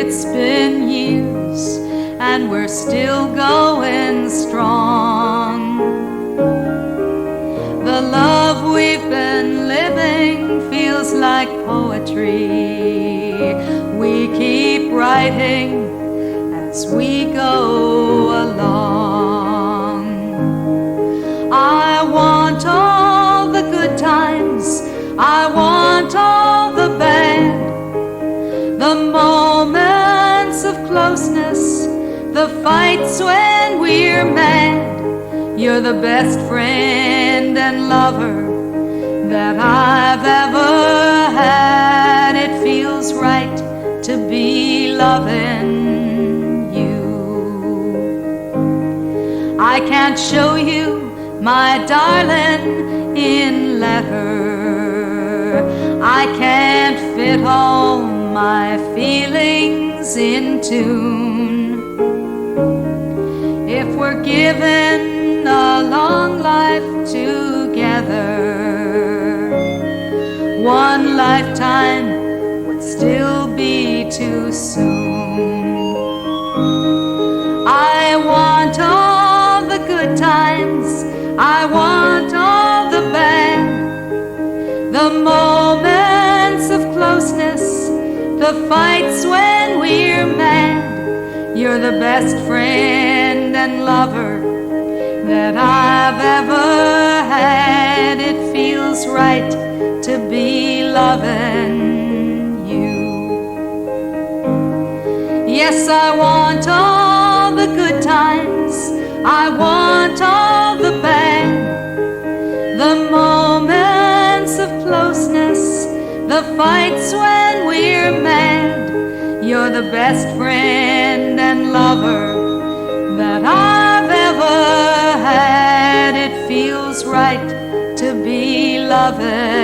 It's been years and we're still going strong. The love we've been living feels like poetry. We keep writing as we go along. I want all the good times, I want all the bad, the moments of closeness, the fights when we're mad. You're the best friend and lover that I've ever had. It feels right to be loving you. I can't show you, my darling, in letter. I can't fit all my feelings in tune. If we're given a long life together, one lifetime would still be too soon. I want all the good times, I want all the bad, the moments of closeness, the fights when we're mad. You're the best friend and lover that I've ever had. It feels right to be loving you. Yes, I want all the good times, I want all the bad, the moments of closeness, the fights when we're mad. You're the best friend and lover that I've ever had. It feels right to be loving